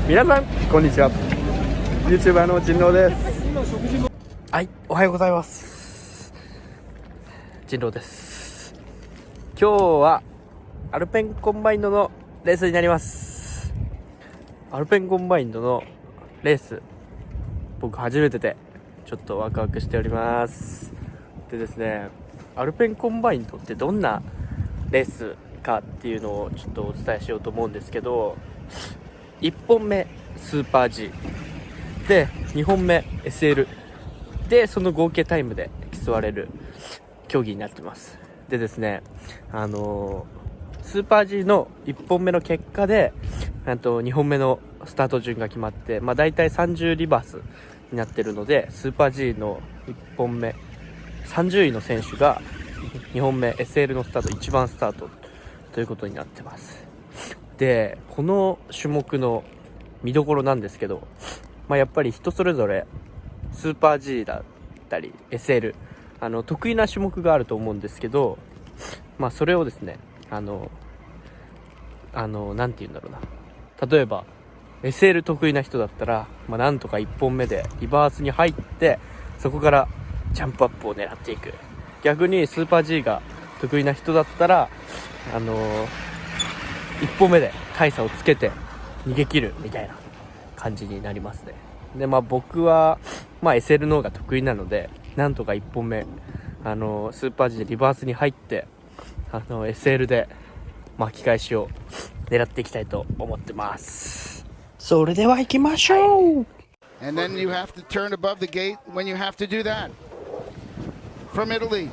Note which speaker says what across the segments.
Speaker 1: 皆さんこんにちは。 YouTuber の人狼です。はい、おはようございます。人狼です。今日はアルペンコンバインドのレースになります。アルペンコンバインドのレース、僕初めてでちょっとワクワクしております。でですね、アルペンコンバインドってどんなレースかっていうのをちょっとお伝えしようと思うんですけど、1本目スーパー G で2本目 SL で、その合計タイムで競われる競技になってます。でですね、スーパー G の1本目の結果で2本目のスタート順が決まって、だいたい30リバースになってるので、スーパー G の1本目30位の選手が2本目 SL のスタート1番スタートということになってます。で、この種目の見どころなんですけど、やっぱり人それぞれスーパー G だったり SL 得意な種目があると思うんですけど、それをですね、なんて言うんだろうな、例えば SL 得意な人だったら、なんとか1本目でリバースに入って、そこからジャンプアップを狙っていく。逆にスーパー G が得意な人だったら1本目で大差をつけて逃げ切るみたいな感じになりますね。で、僕は、SL の方が得意なので、なんとか1本目スーパー G でリバースに入ってSL で巻き返しを狙っていきたいと思ってます。それでは行きましょう。
Speaker 2: And then you have to turn above the gate when you have to do that. From Italy,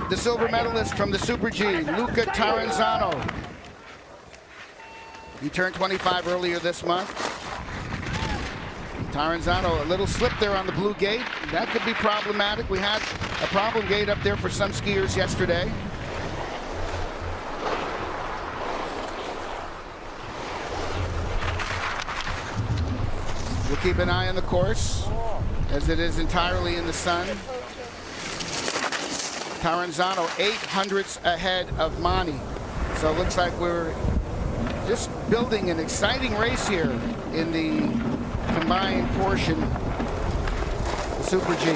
Speaker 2: the silver medalist from the Super G, Luca Taranzano. He turned 25 earlier this month. Taranzano, a little slip there on the blue gate. That could be problematic. We had a problem gate up there for some skiers yesterday. We'll keep an eye on the course, as it is entirely in the sun. Taranzano 800ths ahead of Mani. So it looks like we're just building an exciting race here in the combined portion, the Super G.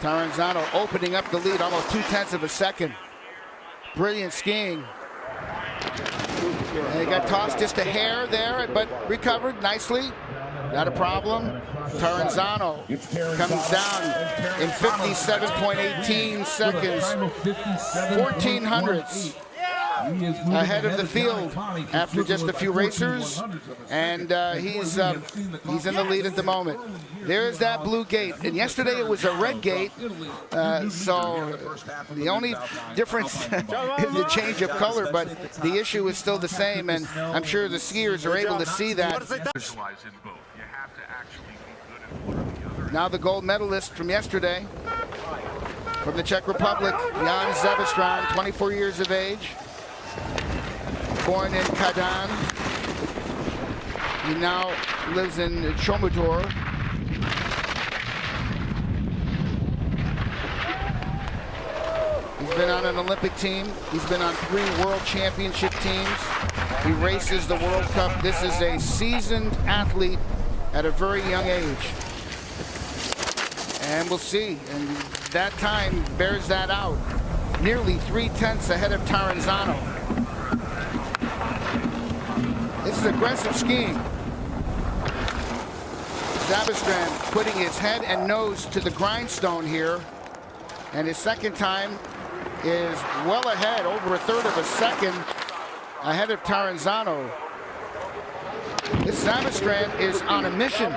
Speaker 2: Taranzano opening up the lead almost 0.2 of a second. Brilliant skiing. And he got tossed just a hair there, but recovered nicely. Not a problem. Taranzano comes down in 57.18 seconds, 1400ths ahead of the field after just a few racers, and he's in the lead at the moment. There's that blue gate, and yesterday it was a red gate, so the only difference is the change of color, but the issue is still the same, and I'm sure the skiers are able to see that. Now the gold medalist from yesterday, from the Czech Republic, Jan Zebestran, 24 years of age, born in Kazan. He now lives in Chomutov. He's been on an Olympic team. He's been on 3 world championship teams. He races the World Cup. This is a seasoned athlete at a very young age. And we'll see, and that time bears that out. Nearly 0.3 ahead of Taranzano. This is aggressive skiing. Zabastran putting his head and nose to the grindstone here, and his second time is well ahead, over 1/3 of a second ahead of Taranzano. This Zabastran is on a mission.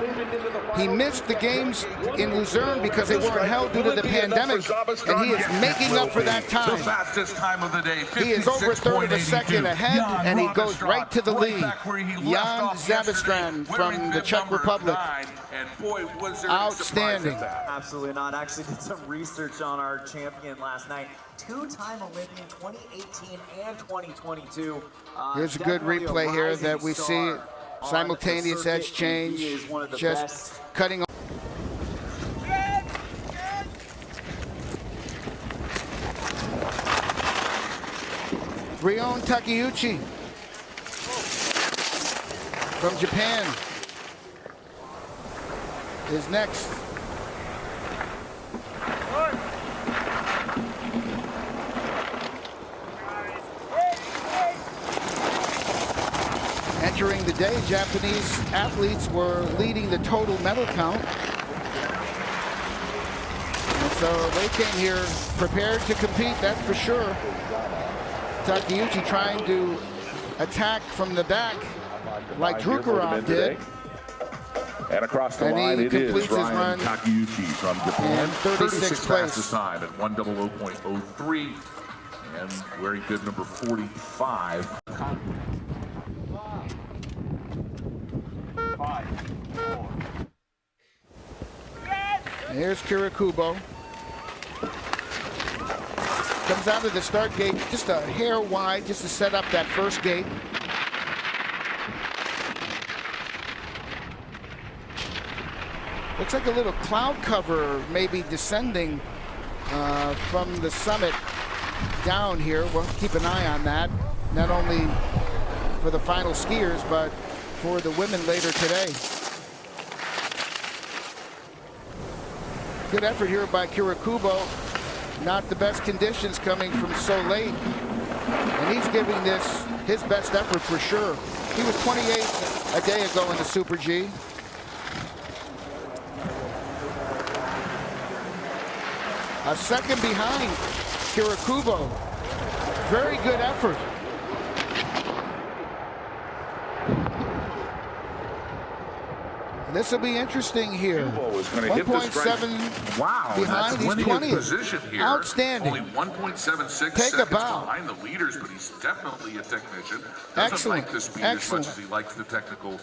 Speaker 2: He missed the games in Luzerne because they weren't held due to the pandemic, and he is making up for that time.
Speaker 3: The fastest time of the day,
Speaker 2: he is over 1/3 of a second ahead, and he goes right to the lead. Jan Zabastran from the Czech Republic. Outstanding.
Speaker 4: Absolutely not. Actually did some research on our champion last night. Two-time Olympian 2018 and 2022.
Speaker 2: Here's a good replay here that we see. Simultaneous edge change, just cutting. Ryon Takeuchi from Japan is next. Entering the day, Japanese athletes were leading the total medal count. And so they came here prepared to compete, that's for sure. Takeuchi trying to attack from the back like Drukarov did.
Speaker 3: And across the line, it is Ryan Takeuchi from Japan.
Speaker 2: 36
Speaker 3: fastest time at 100.03. And wearing bib number 45.
Speaker 2: Here's Kirakubo. Comes out of the start gate just a hair wide just to set up that first gate. Looks like a little cloud cover maybe descending from the summit down here. We'll keep an eye on that, not only for the final skiers, but for the women later today. Good effort here by Kirakubo. Not the best conditions coming from so late. And he's giving this his best effort for sure. He was 28 a day ago in the Super G. A second behind Kirakubo. Very good effort. This will be interesting here. 1.7
Speaker 3: wow,
Speaker 2: behind. He's 20th. Outstanding.
Speaker 3: Only 1.76
Speaker 2: Take a bow.
Speaker 3: behind the leaders, but he's definitely a technician. Doesn't
Speaker 2: Excellent.
Speaker 3: like the speed
Speaker 2: Excellent.
Speaker 3: as much as he likes the technical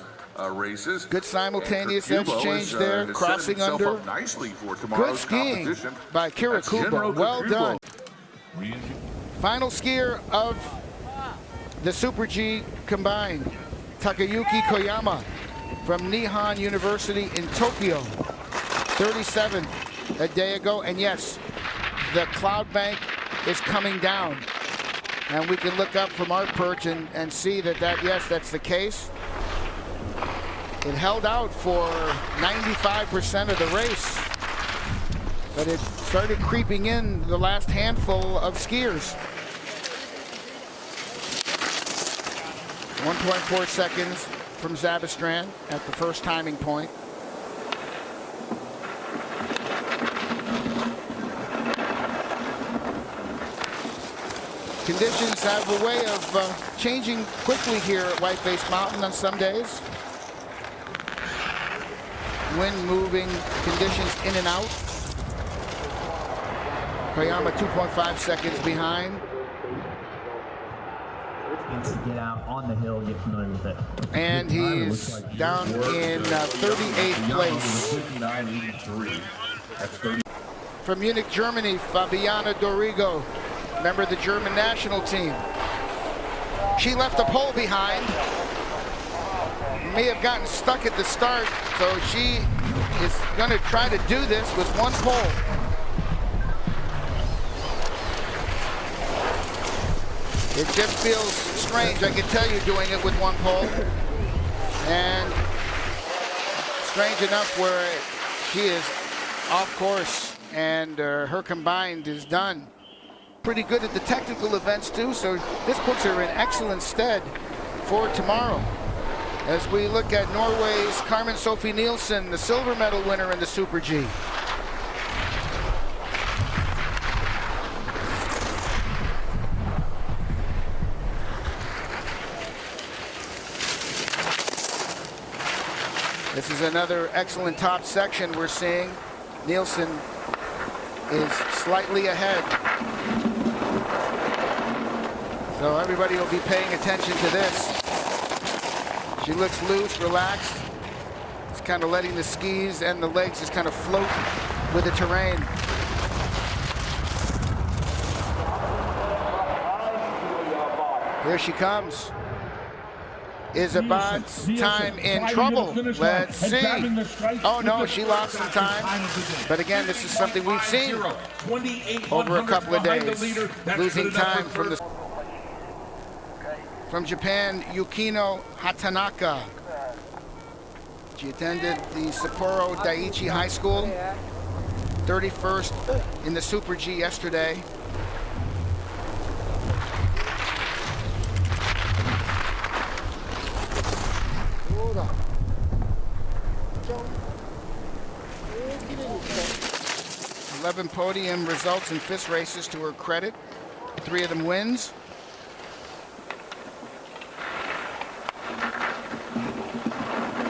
Speaker 3: races.
Speaker 2: Good simultaneous edge change
Speaker 3: is,
Speaker 2: there, crossing under.
Speaker 3: Up nicely for
Speaker 2: Good skiing by Kirakubo. Well done. Final skier of the Super G combined, Takayuki Koyama from Nihon University in Tokyo, 37th a day ago. And yes, the cloud bank is coming down. And we can look up from our perch and see that, yes, that's the case. It held out for 95% of the race, but it started creeping in the last handful of skiers. 1.4 seconds from Zabastran at the first timing point. Conditions have a way of changing quickly here at Whiteface Mountain on some days. Wind moving conditions in and out. Koyama 2.5 seconds behind.
Speaker 5: To get out on the hill, get familiar with it.
Speaker 2: And he's down in 38th place. From Munich, Germany, Fabiana Dorigo, member of the German national team. She left a pole behind. May have gotten stuck at the start, so she is going to try to do this with one pole. It just feels strange, I can tell you, doing it with one pole. And strange enough where she is off course and her combined is done. Pretty good at the technical events too, so this puts her in excellent stead for tomorrow. As we look at Norway's Carmen Sophie Nielsen, the silver medal winner in the Super G. This is another excellent top section we're seeing. Nielsen is slightly ahead. So everybody will be paying attention to this. She looks loose, relaxed. It's kind of letting the skis and the legs just kind of float with the terrain. Here she comes. Isabad's time in trouble. Let's see. Oh no, she lost some time. But again, this is something we've seen over a couple of days. Losing time from the... From Japan, Yukino Hatanaka. She attended the Sapporo Daiichi High School. 31st in the Super G yesterday. Eleven podium results in FIS races to her credit. 3 of them wins.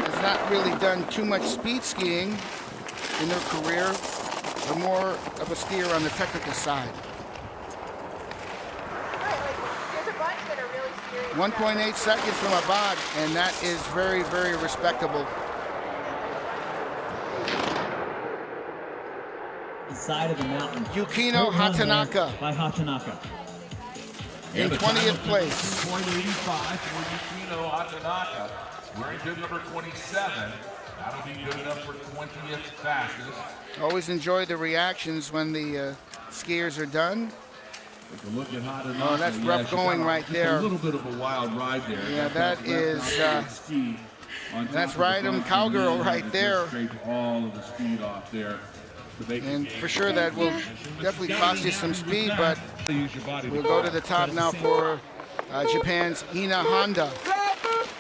Speaker 2: Has not really done too much speed skiing in her career, but more of a skier on the technical side. 1.8 seconds from Abad, and that is very, very respectable.
Speaker 5: The side of the mountain.
Speaker 2: Yukino Hatanaka.
Speaker 5: By Hatanaka.
Speaker 2: In 20th place.
Speaker 3: 0.85 for Yukino Hatanaka. Wearing good number 27. That'll be good enough for 20th fastest.
Speaker 2: Always enjoy the reactions when the skiers are done. Oh, that's rough going right there.
Speaker 3: A little bit of a wild ride there.
Speaker 2: Yeah, that is. That's Rydam Cowgirl right there.
Speaker 3: All of the speed off there.
Speaker 2: And for sure that will definitely cost you some speed, but we'll go to the top now for Japan's Ina Honda.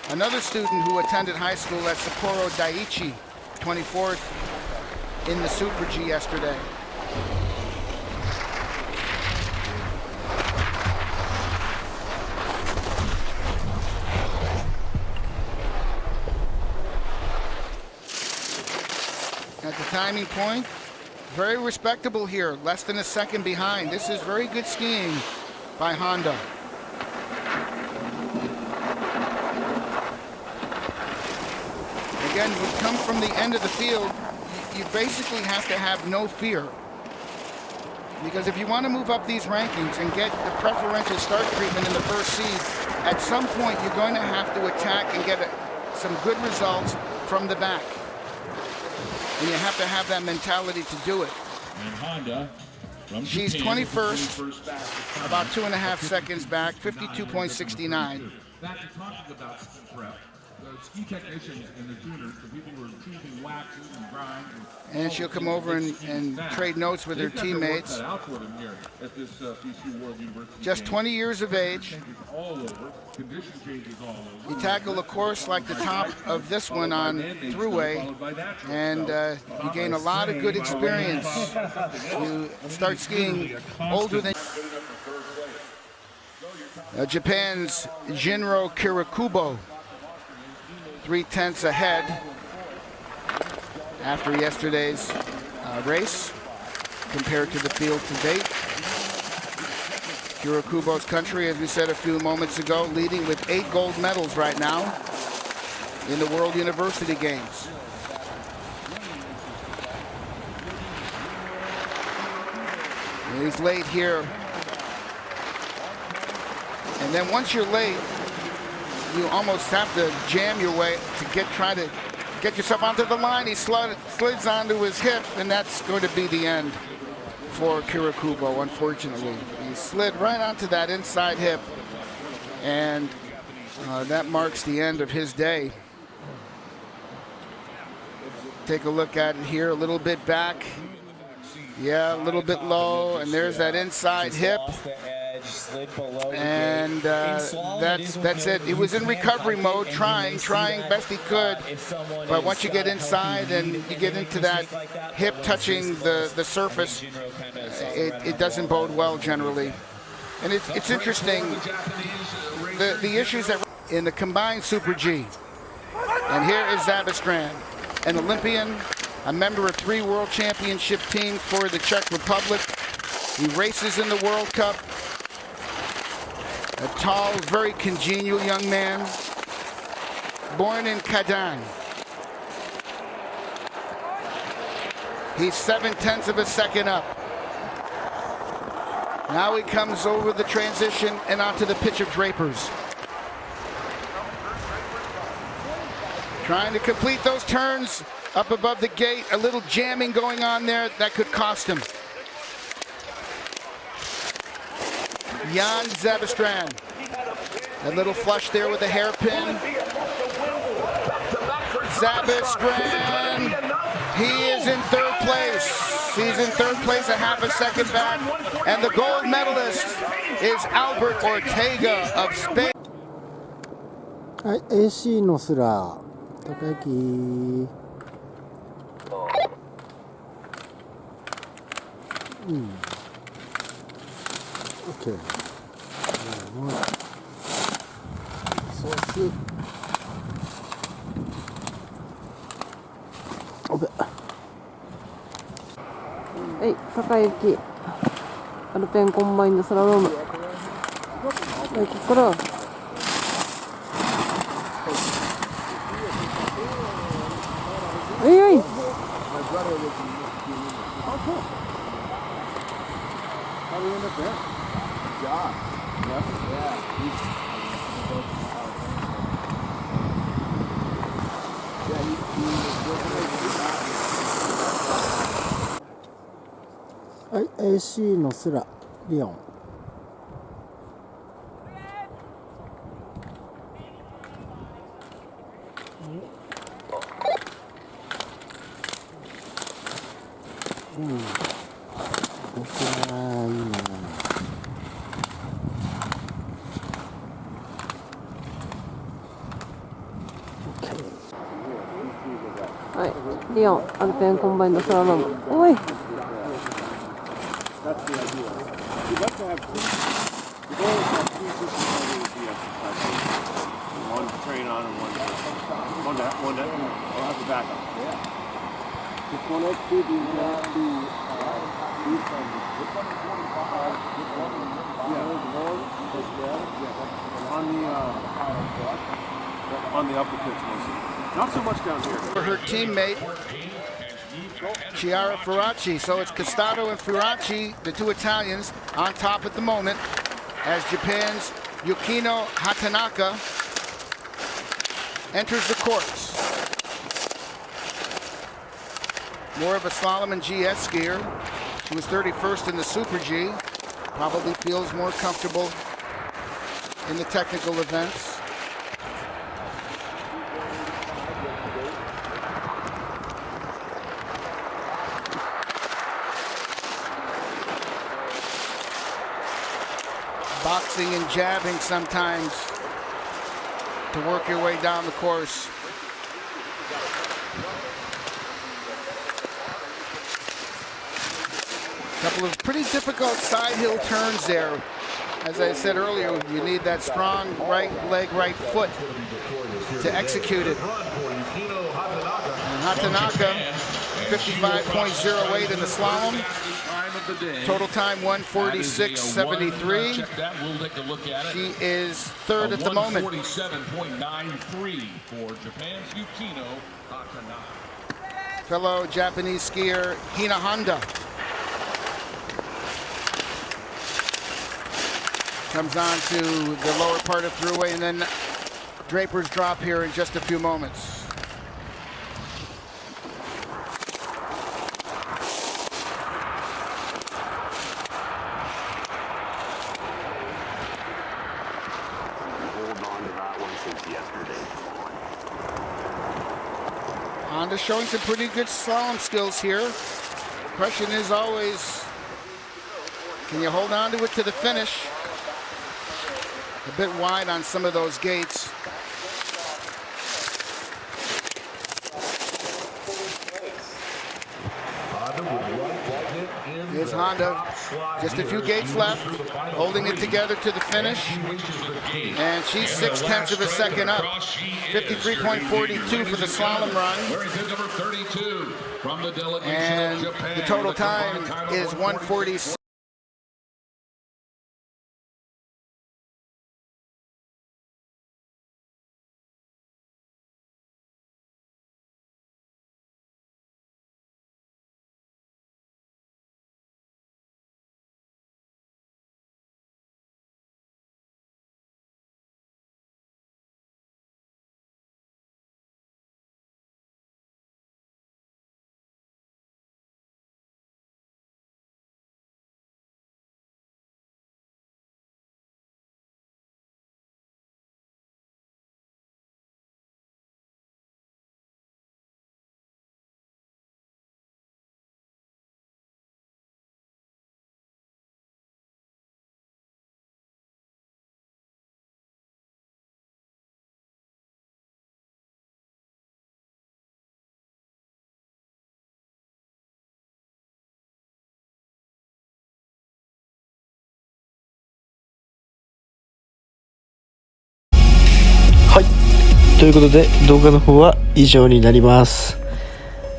Speaker 2: Another student who attended high school at Sapporo Daiichi, 24th in the Super G yesterday. At the timing point, very respectable here, less than a second behind. This is very good skiing by Honda. Again, we come from the end of the field, you basically have to have no fear. Because if you want to move up these rankings and get the preferential start treatment in the first seed, at some point you're going to have to attack and get some good results from the back. And you have to have that mentality to do it.
Speaker 3: And Honda,
Speaker 2: she's 21st, about 2.5 seconds back, 52.69.
Speaker 3: Back to talking about prep. The ski technicians and the tuners, the people who are choosing waxes and grinds.
Speaker 2: And she'll come over and trade notes with her teammates. Just 20 years of age. You tackle a course like the top of this one on Thruway, and you gain a lot of good experience. You start skiing older than Japan's Jinro Kirakubo, 3/10 ahead after yesterday's race compared to the field to date. Kirakubo's country, as we said a few moments ago, leading with 8 gold medals right now in the World University Games. And he's late here. And then once you're late, you almost have to jam your way to try to get yourself onto the line. He slides onto his hip, and that's going to be the end for Kirakubo, unfortunately. He slid right onto that inside hip, and that marks the end of his day. Take a look at it here, a little bit back. Yeah, a little bit low, and there's that inside hip. And that's it. He was in recovery mode, trying best he could. But once you get inside and you get into that hip touching the surface, it doesn't bode well generally. And it's interesting, the issues that in the combined Super G. And here is Zabastran, an Olympian, a member of 3 World Championship teams for the Czech Republic. He races in the World Cup. A tall, very congenial young man, born in Kazan. He's 0.7 of a second up. Now he comes over the transition and onto the pitch of Drapers. Trying to complete those turns up above the gate. A little jamming going on there that could cost him. Jan Zabastran. A little flush there with a hairpin. Zabitskran, he is in third place. He's in third place, a half a second back. And the gold medalist is Albert Ortega of Spain.
Speaker 6: はい、AC のスラー、高雪。OK。そうす。おべ。
Speaker 7: はい、高雪アルペンコンバインドスラローム。はい、ここからはいはい。
Speaker 6: はい、AC のスラ、リオン。僕はいいね。
Speaker 7: はい、リオンアルペンコンバインドスラローム。おい。
Speaker 8: That's the idea. You'd like to have two. The goal is to have two systems of ES. One to train on and one to I'll have the backup. Yeah. To connect to the on the upper pitch mostly. Not so much down here.
Speaker 2: For her teammate, Chiara Ferracci. So it's Costato and Ferracci, the two Italians, on top at the moment, as Japan's Yukino Hatanaka enters the course. More of a slalom and GS skier. She was 31st in the Super G. Probably feels more comfortable in the technical events. Boxing and jabbing sometimes to work your way down the course. Couple of pretty difficult side hill turns there. As I said earlier, you need that strong right leg, right foot to execute it. And Hatanaka, 55.08 in the slalom. Total time 146.73. She is third at the moment.
Speaker 3: 147.93 for Japan's Yukino Hatanaka.
Speaker 2: Fellow Japanese skier Hina Honda comes on to the lower part of throughway, and then Draper's drop here in just a few moments. Honda's showing some pretty good slalom skills here. The question is always, can you hold on to it to the finish? A bit wide on some of those gates. Here's Honda, just a few gates left, holding it together to the finish. And she's 0.6 of a second up, 53.42 for the slalom run. And the total time is 146.
Speaker 1: ということで動画の方は以上になります。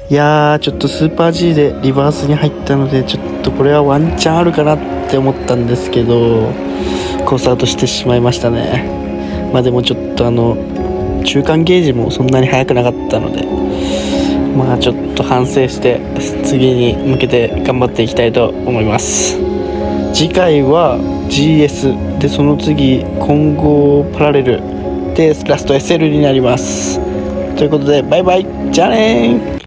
Speaker 1: いやー、ちょっとスーパー G でリバースに入ったので、ちょっとこれはワンチャンあるかなって思ったんですけど、コースアウトしてしまいましたね。でもちょっと中間ゲージもそんなに速くなかったので、ちょっと反省して次に向けて頑張っていきたいと思います。次回は GS で、その次混合パラレルでラスト SL になります。ということでバイバイ、じゃあねー。